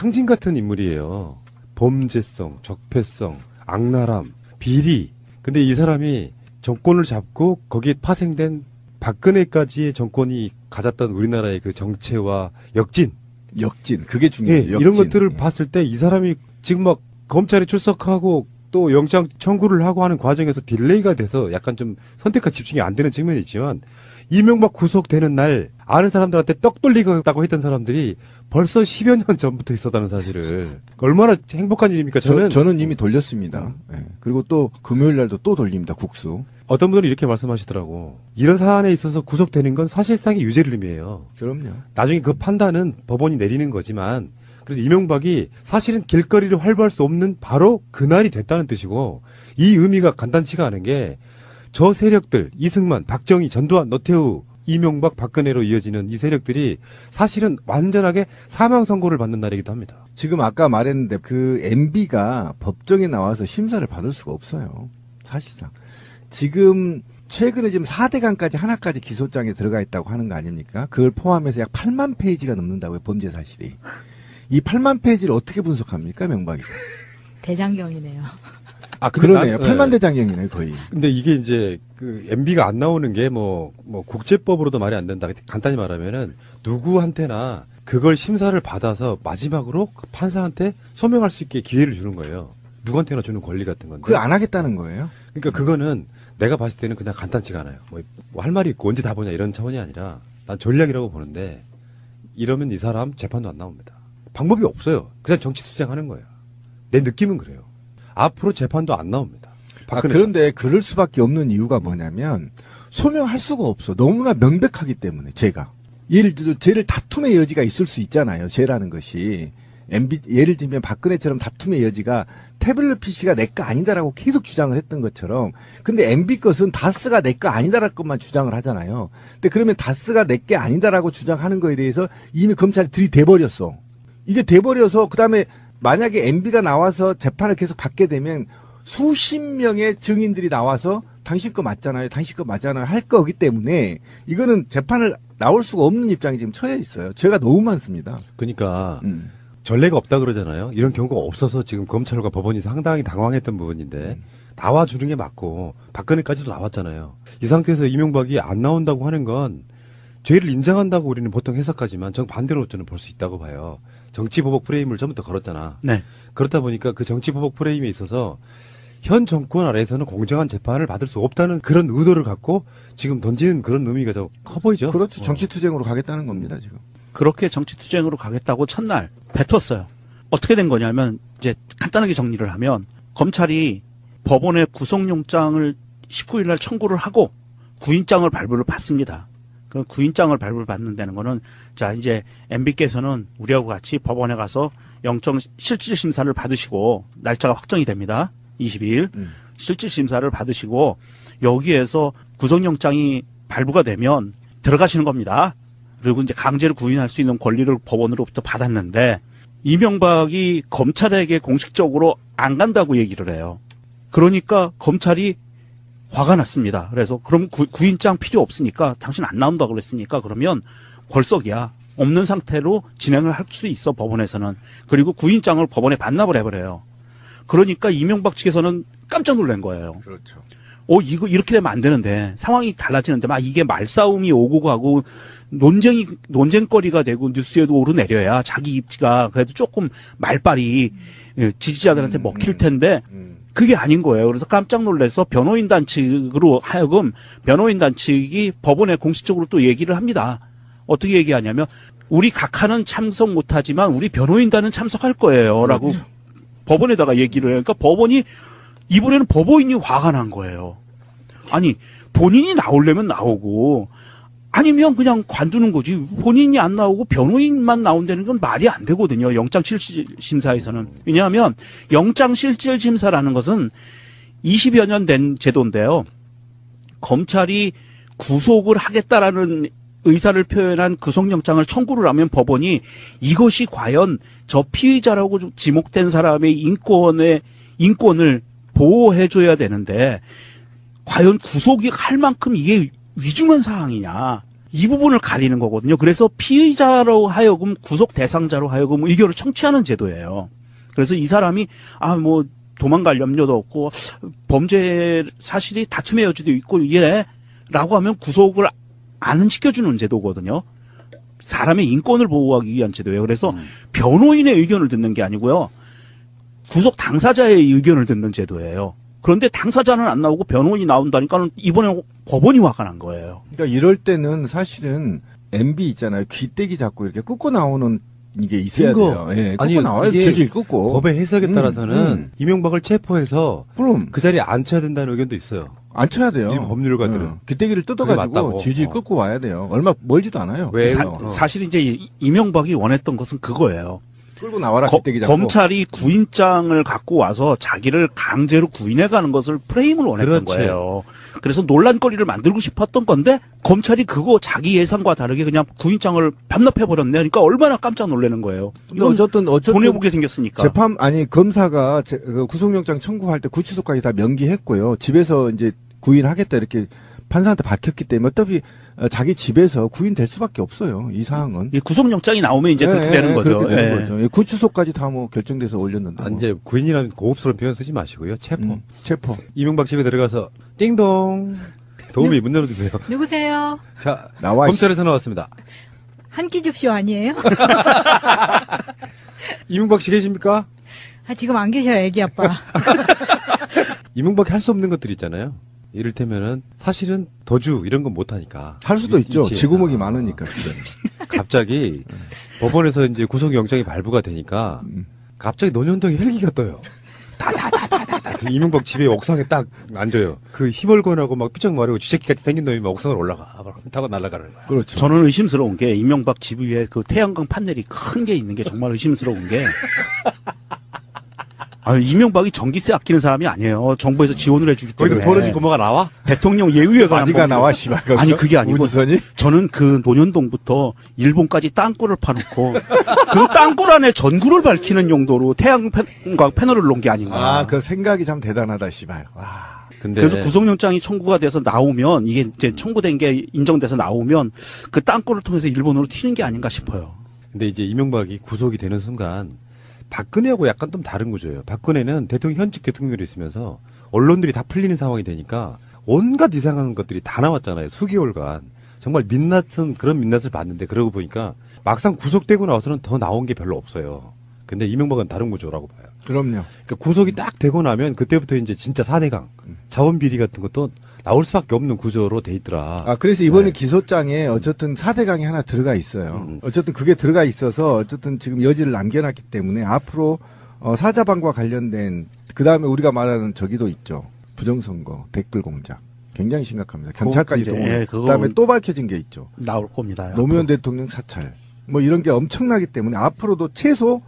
상징 같은 인물이에요. 범죄성, 적폐성, 악랄함, 비리. 근데 이 사람이 정권을 잡고 거기에 파생된 박근혜까지의 정권이 가졌던 우리나라의 그 정체와 역진. 그게 중요해요. 예, 이런 것들을 봤을 때 이 사람이 지금 막 검찰에 출석하고 또 영장 청구를 하고 하는 과정에서 딜레이가 돼서 약간 좀 선택과 집중이 안 되는 측면이 있지만 이명박 구속되는 날 아는 사람들한테 떡 돌리겠다고 했던 사람들이 벌써 10여 년 전부터 있었다는 사실을 얼마나 행복한 일입니까? 저는 이미 돌렸습니다. 네. 그리고 또 금요일 날도 또 돌립니다. 국수. 어떤 분들이 이렇게 말씀하시더라고. 이런 사안에 있어서 구속되는 건 사실상의 유죄를 의미해요. 그럼요. 나중에 그 판단은 법원이 내리는 거지만 그래서 이명박이 사실은 길거리를 활보할 수 없는 바로 그날이 됐다는 뜻이고 이 의미가 간단치가 않은 게 저 세력들 이승만, 박정희, 전두환, 노태우, 이명박, 박근혜로 이어지는 이 세력들이 사실은 완전하게 사망 선고를 받는 날이기도 합니다. 지금 아까 말했는데 그 MB가 법정에 나와서 심사를 받을 수가 없어요. 사실상. 지금 최근에 지금 4대강까지 하나까지 기소장에 들어가 있다고 하는 거 아닙니까? 그걸 포함해서 약 8만 페이지가 넘는다고요. 범죄 사실이. 이 8만 페이지를 어떻게 분석합니까? 명박이. 대장경이네요. 아, 그러네요. 8만 대장경이네요, 거의. 근데 이게 이제 그 MB가 안 나오는 게 뭐 국제법으로도 말이 안 된다. 간단히 말하면은 누구한테나 그걸 심사를 받아서 마지막으로 판사한테 소명할 수 있게 기회를 주는 거예요. 누구한테나 주는 권리 같은 건데. 그걸 안 하겠다는 거예요? 그러니까 그거는 내가 봤을 때는 그냥 간단치가 않아요. 뭐 할 말이 있고 언제 다 보냐 이런 차원이 아니라 난 전략이라고 보는데 이러면 이 사람 재판도 안 나옵니다. 방법이 없어요. 그냥 정치 투쟁하는 거예요. 내 느낌은 그래요. 앞으로 재판도 안 나옵니다. 그런데 그럴 수밖에 없는 이유가 뭐냐면 소명할 수가 없어. 너무나 명백하기 때문에 제가. 예를 들어 죄를 다툼의 여지가 있을 수 있잖아요. 죄라는 것이. 예를 들면 박근혜처럼 다툼의 여지가 태블릿 PC가 내 거 아니다라고 계속 주장을 했던 것처럼 근데 MB 것은 다스가 내 거 아니다라는 것만 주장을 하잖아요. 근데 그러면 다스가 내 게 아니다라고 주장하는 거에 대해서 이미 검찰이 들이대버렸어. 이게 돼버려서 그다음에 만약에 MB가 나와서 재판을 계속 받게 되면 수십 명의 증인들이 나와서 당신 거 맞잖아요. 당신 거 맞잖아요. 할 거기 때문에 이거는 재판을 나올 수가 없는 입장에 지금 처해 있어요. 죄가 너무 많습니다. 그러니까 전례가 없다 그러잖아요. 이런 경우가 없어서 지금 검찰과 법원이 상당히 당황했던 부분인데 나와주는 게 맞고 박근혜까지도 나왔잖아요. 이 상태에서 이명박이 안 나온다고 하는 건 죄를 인정한다고 우리는 보통 해석하지만 정반대로 저는 볼 수 있다고 봐요. 정치보복 프레임을 전부터 걸었잖아. 네. 그렇다 보니까 그 정치보복 프레임에 있어서 현 정권 아래에서는 공정한 재판을 받을 수 없다는 그런 의도를 갖고 지금 던지는 그런 의미가 좀 커 보이죠. 그렇죠. 정치투쟁으로 가겠다는 겁니다, 지금. 그렇게 정치투쟁으로 가겠다고 첫날 뱉었어요. 어떻게 된 거냐면 이제 간단하게 정리를 하면 검찰이 법원에 구속영장을 19일 날 청구를 하고 구인장을 발부를 받습니다. 그 구인장을 발부를 받는 데는 거는 자 이제 MB께서는 우리하고 같이 법원에 가서 영장 실질 심사를 받으시고 날짜가 확정이 됩니다. 22일 실질 심사를 받으시고 여기에서 구속영장이 발부가 되면 들어가시는 겁니다. 그리고 이제 강제로 구인할 수 있는 권리를 법원으로부터 받았는데 이명박이 검찰에게 공식적으로 안 간다고 얘기를 해요. 그러니까 검찰이 화가 났습니다. 그래서 그럼 구인장 필요 없으니까 당신 안 나온다 그랬으니까 그러면 벌썩이야. 없는 상태로 진행을 할 수 있어 법원에서는. 그리고 구인장을 법원에 반납을 해버려요. 그러니까 이명박 측에서는 깜짝 놀란 거예요. 그렇죠. 이거 이렇게 되면 안 되는데 상황이 달라지는데 막 이게 말싸움이 오고 가고 논쟁거리가 되고 뉴스에도 오르내려야 자기 입지가 그래도 조금 말빨이 지지자들한테 먹힐 텐데 그게 아닌 거예요. 그래서 깜짝 놀라서 변호인단 측으로 하여금 변호인단 측이 법원에 공식적으로 또 얘기를 합니다. 어떻게 얘기하냐면 우리 각하는 참석 못하지만 우리 변호인단은 참석할 거예요. 라고 그렇죠. 법원에다가 얘기를 해요. 그러니까 법원이 이번에는 법원이 화가 난 거예요. 아니 본인이 나오려면 나오고 아니면 그냥 관두는 거지. 본인이 안 나오고 변호인만 나온다는 건 말이 안 되거든요. 영장실질심사에서는. 왜냐하면 영장실질심사라는 것은 20여 년 된 제도인데요. 검찰이 구속을 하겠다라는 의사를 표현한 구속영장을 청구를 하면 법원이 이것이 과연 저 피의자라고 지목된 사람의 인권을 보호해줘야 되는데 과연 구속이 할 만큼 이게 위중한 사항이냐. 이 부분을 가리는 거거든요. 그래서 피의자로 하여금 구속 대상자로 하여금 의견을 청취하는 제도예요. 그래서 이 사람이 뭐 도망갈 염려도 없고 범죄 사실이 다툼의 여지도 있고 이래라고 하면 구속을 안 시켜주는 제도거든요. 사람의 인권을 보호하기 위한 제도예요. 그래서 변호인의 의견을 듣는 게 아니고요. 구속 당사자의 의견을 듣는 제도예요. 그런데 당사자는 안 나오고 변호인이 나온다니까 이번에 법원이 화가 난 거예요. 그러니까 이럴 때는 사실은 MB 있잖아요. 귀때기 잡고 이렇게 끊고 나오는 이게 있어야 돼요. 예, 끊고 아니, 나와요. 이게 질질 끊고. 법의 해석에 따라서는 이명박을 체포해서 그럼 그 자리에 앉혀야 된다는 의견도 있어요. 안 쳐야 돼요. 일부 법률가들은. 귀때기를 그게 뜯어가지고 맞다고. 질질 끊고 와야 돼요. 얼마 멀지도 않아요. 왜? 그래서. 사실 이제 이명박이 원했던 것은 그거예요. 끌고 나와라 귀때기 잡고. 검찰이 구인장을 갖고 와서 자기를 강제로 구인해가는 것을 프레임을 원했던 그렇지. 거예요. 그래서 논란거리를 만들고 싶었던 건데 검찰이 그거 자기 예상과 다르게 그냥 구인장을 반납해버렸네. 그러니까 얼마나 깜짝 놀라는 거예요. 근데 어쨌든 손해보게 생겼으니까. 검사가 그 구속영장 청구할 때 구치소까지 다 명기했고요. 집에서 이제 구인하겠다 이렇게 판사한테 밝혔기 때문에 어차피 자기 집에서 구인될 수밖에 없어요. 이 사항은. 이 구속영장이 나오면 이제 그렇게 되는 거죠. 그렇게 되는 예. 거죠. 구치소까지 다 뭐 결정돼서 올렸는데. 뭐. 이제 구인이라는 고급스러운 표현 쓰지 마시고요. 체포. 체포. 이명박 집에 들어가서 띵동 도우미 문 열어주세요. 누구세요? 자, 나와 검찰에서 나왔습니다. 한 끼 줍쇼 아니에요? 이명박 씨 계십니까? 지금 안 계셔요, 애기 아빠. 이명박이 할 수 없는 것들이 있잖아요. 이를테면은 사실은 도주 이런 건 못하니까 할 수도 있죠. 있지. 지구목이 많으니까. 주변에. 갑자기 법원에서 이제 구속영장이 발부가 되니까 갑자기 논현동에 헬기가 떠요. 다다다다다다. 이명박 집에 옥상에 딱 앉아요. 그 힘얼건하고 막 삐쩍 마르고 쥐새끼같이 생긴 놈이 막 옥상으로 올라가. 막 타고 날아가는 거야. 그렇죠. 저는 의심스러운 게 이명박 집 위에 그 태양광 판넬이 큰 게 있는 게 정말 의심스러운 게 이명박이 전기세 아끼는 사람이 아니에요. 정부에서 지원을 해주기 때문에. 거기서 벌어진 고모가 나와? 대통령 예우에 관한 바지가 법률. 나와 씨발. 아니 그게 아니고 우주선이? 저는 그 논현동부터 일본까지 땅굴을 파놓고 그 땅굴 안에 전구를 밝히는 용도로 태양광 패널을 놓은 게 아닌가. 그 생각이 참 대단하다 씨발. 와. 근데 그래서 구속영장이 청구가 돼서 나오면 이게 이제 청구된 게 인정돼서 나오면 그 땅굴을 통해서 일본으로 튀는 게 아닌가 싶어요. 근데 이제 이명박이 구속이 되는 순간 박근혜하고 약간 좀 다른 구조예요. 박근혜는 현직 대통령이 있으면서 언론들이 다 풀리는 상황이 되니까 온갖 이상한 것들이 다 나왔잖아요. 수개월간. 정말 그런 민낯을 봤는데 그러고 보니까 막상 구속되고 나와서는 더 나온 게 별로 없어요. 근데 이명박은 다른 구조라고 봐요. 그럼요. 그러니까 구속이 딱 되고 나면 그때부터 이제 진짜 4대강, 자원비리 같은 것도 나올 수밖에 없는 구조로 돼 있더라. 그래서 이번에 네. 기소장에 어쨌든 4대강이 하나 들어가 있어요. 어쨌든 그게 들어가 있어서 어쨌든 지금 여지를 남겨놨기 때문에 앞으로 사자방과 관련된 그 다음에 우리가 말하는 저기도 있죠. 부정선거, 댓글 공작. 굉장히 심각합니다. 경찰까지 이제, 동원. 그거 그다음에 또 밝혀진 게 있죠. 나올 겁니다. 노무현 대통령 사찰. 뭐 이런 게 엄청나기 때문에 앞으로도 최소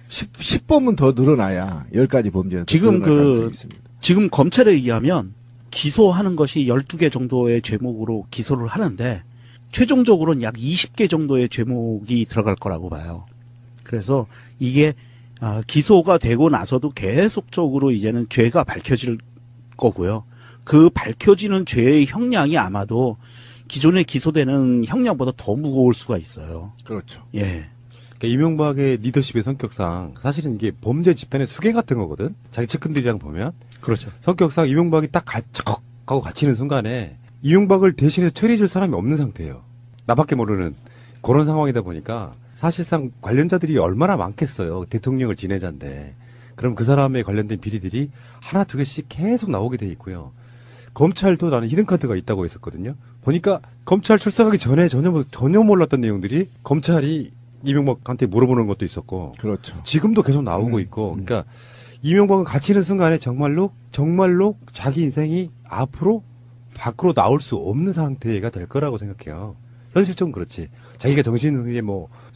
10범은 더 늘어나야 10가지 범죄는 지금 늘어날 가능성이 있습니다. 지금 검찰에 의하면 기소하는 것이 12개 정도의 죄목으로 기소를 하는데 최종적으로는 약 20개 정도의 죄목이 들어갈 거라고 봐요. 그래서 이게 기소가 되고 나서도 계속적으로 이제는 죄가 밝혀질 거고요. 그 밝혀지는 죄의 형량이 아마도 기존에 기소되는 형량보다 더 무거울 수가 있어요. 그렇죠. 예. 그러니까 이명박의 리더십의 성격상 사실은 이게 범죄 집단의 수계 같은 거거든. 자기 측근들이랑 보면. 그렇죠. 성격상 이명박이 딱 척 하고 갇히는 순간에 이명박을 대신해서 처리해줄 사람이 없는 상태예요. 나밖에 모르는 그런 상황이다 보니까 사실상 관련자들이 얼마나 많겠어요. 대통령을 지내자인데. 그럼 그 사람에 관련된 비리들이 하나 두 개씩 계속 나오게 돼 있고요. 검찰도 나는 히든카드가 있다고 했었거든요. 보니까 검찰 출석하기 전에 전혀 몰랐던 내용들이 검찰이 이명박한테 물어보는 것도 있었고. 그렇죠. 지금도 계속 나오고 있고. 그러니까 이명박은 갇히는 순간에 정말로 자기 인생이 앞으로 밖으로 나올 수 없는 상태가 될 거라고 생각해요. 현실적으로 그렇지. 자기가 정신에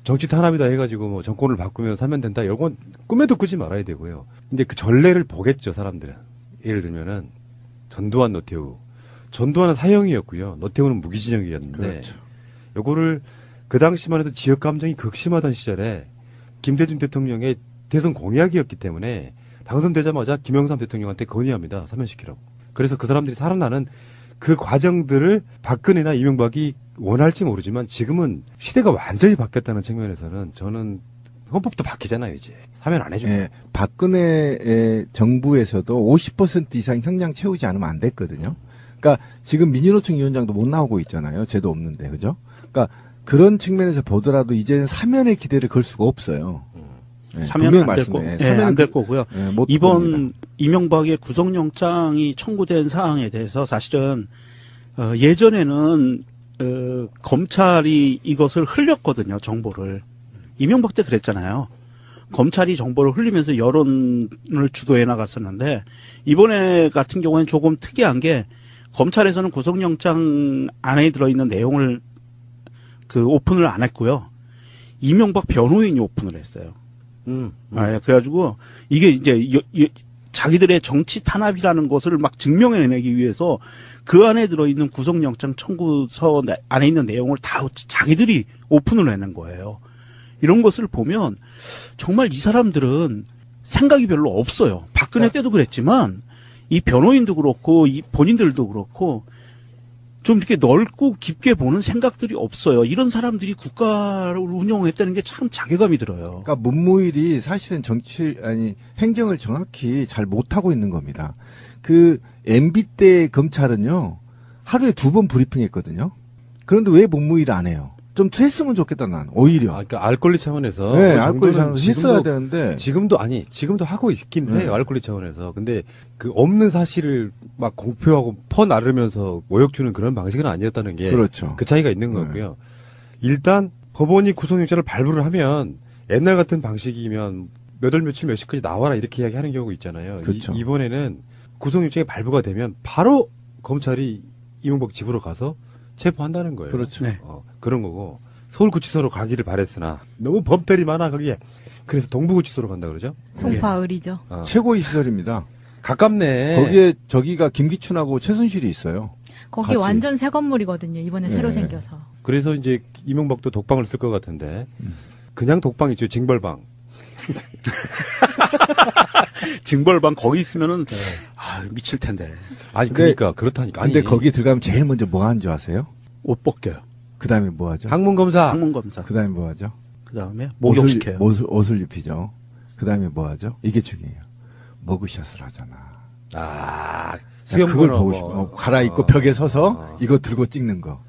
정치 탄압이다 해가지고 정권을 바꾸면 살면 된다. 이런 건 꿈에도 꾸지 말아야 되고요. 근데 그 전례를 보겠죠, 사람들은. 예를 들면은 전두환, 노태우. 전두환은 사형이었고요. 노태우는 무기징역이었는데. 그렇죠. 요거를 그 당시만 해도 지역 감정이 극심하던 시절에 김대중 대통령의 대선 공약이었기 때문에 당선되자마자 김영삼 대통령한테 건의합니다. 사면시키라고. 그래서 그 사람들이 살아나는 그 과정들을 박근혜나 이명박이 원할지 모르지만 지금은 시대가 완전히 바뀌었다는 측면에서는 저는 헌법도 바뀌잖아요, 이제. 사면 안 해줘요. 예, 박근혜의 정부에서도 50% 이상 형량 채우지 않으면 안 됐거든요. 그러니까 지금 민주노총 위원장도 못 나오고 있잖아요. 죄도 없는데, 그죠? 그러니까 그런 측면에서 보더라도 이제는 사면의 기대를 걸 수가 없어요. 예, 사면은 분명히 안될 말씀해. 거, 안될 거고요. 예, 못 이번 겁니다. 이명박의 구속영장이 청구된 사항에 대해서 사실은 예전에는 검찰이 이것을 흘렸거든요. 정보를. 이명박 때 그랬잖아요. 검찰이 정보를 흘리면서 여론을 주도해 나갔었는데 이번에 같은 경우에는 조금 특이한 게 검찰에서는 구속영장 안에 들어있는 내용을 오픈을 안 했고요. 이명박 변호인이 오픈을 했어요. 아, 예, 그래가지고 이게 이제 자기들의 정치 탄압이라는 것을 막 증명해내기 위해서 그 안에 들어있는 구속영장 청구서 안에 있는 내용을 다 자기들이 오픈을 해낸 거예요. 이런 것을 보면 정말 이 사람들은 생각이 별로 없어요. 박근혜 때도 그랬지만 이 변호인도 그렇고 이 본인들도 그렇고 좀 이렇게 넓고 깊게 보는 생각들이 없어요. 이런 사람들이 국가를 운영했다는 게 참 자괴감이 들어요. 그러니까 문무일이 사실은 행정을 정확히 잘 못하고 있는 겁니다. 그 MB 때 검찰은요, 하루에 2번 브리핑했거든요. 그런데 왜 문무일 안 해요? 좀 했으면 좋겠다, 난, 오히려. 그러니까 알 권리 차원에서. 네, 그 알 권리 정도는 차원에서 했어야 되는데. 지금도 하고 있긴 해요, 알 권리 차원에서. 근데 그 없는 사실을 막 공표하고 퍼나르면서 모욕 주는 그런 방식은 아니었다는 게. 그렇죠. 그 차이가 있는 거고요. 일단 법원이 구속영장을 발부를 하면 옛날 같은 방식이면 몇 월 며칠 몇 시까지 나와라 이렇게 이야기하는 경우가 있잖아요. 그렇죠. 이번에는 구속영장이 발부가 되면 바로 검찰이 이명박 집으로 가서 체포한다는 거예요. 그렇죠. 네. 그런 거고 서울구치소로 가기를 바랬으나 너무 범들이 많아 거기에. 그래서 동부구치소로 간다 그러죠. 송파을이죠. 최고의 시설입니다. 가깝네. 거기에 저기가 김기춘하고 최순실이 있어요. 거기 같이. 완전 새 건물이거든요. 이번에 네. 새로 생겨서. 그래서 이제 이명박도 독방을 쓸 것 같은데 그냥 독방이죠. 징벌방. 징벌방 거기 있으면은 미칠 텐데. 아니 근데- 그러니까 그렇다니까. 근데 아니, 거기 들어가면 제일 먼저 뭐 하는 줄 아세요? 옷 벗겨요. 그 다음에 뭐 하죠? 항문 검사. 항문 검사. 그 다음에 뭐 하죠? 그 다음에 목욕시켜요. 옷을 입히죠. 그 다음에 뭐 하죠? 이게 중요해요. 머그샷을 하잖아. 아 그걸 수염번호 보고 싶어. 갈아입고 벽에 서서 이거 들고 찍는 거.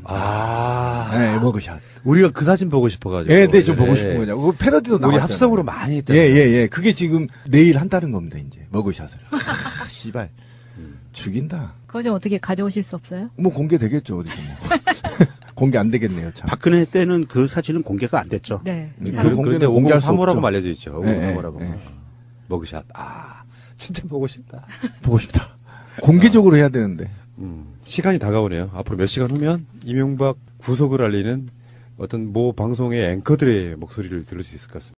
아 네, 머그샷. 우리가 그 사진 보고 싶어가지고. 예, 네, 좀 보고 예. 싶은 거냐고. 그 패러디도 우리 나왔잖아요. 합성으로 많이 예, 했잖아요. 예. 그게 지금 내일 한다는 겁니다, 이제. 머그샷을. 씨발. 죽인다. 그거 좀 어떻게 가져오실 수 없어요? 뭐 공개되겠죠, 어디서 뭐. 공개 안 되겠네요, 참. 박근혜 때는 그 사진은 공개가 안 됐죠. 네. 그 그런데 공개는 공개할 수 503호라고 없죠. 알려져 있죠. 예, 503호라고. 예. 머그샷. 진짜 보고 싶다. 보고 싶다. 공개적으로 해야 되는데. 시간이 다가오네요. 앞으로 몇 시간 후면 이명박 구속을 알리는 어떤 모 방송의 앵커들의 목소리를 들을 수 있을 것 같습니다.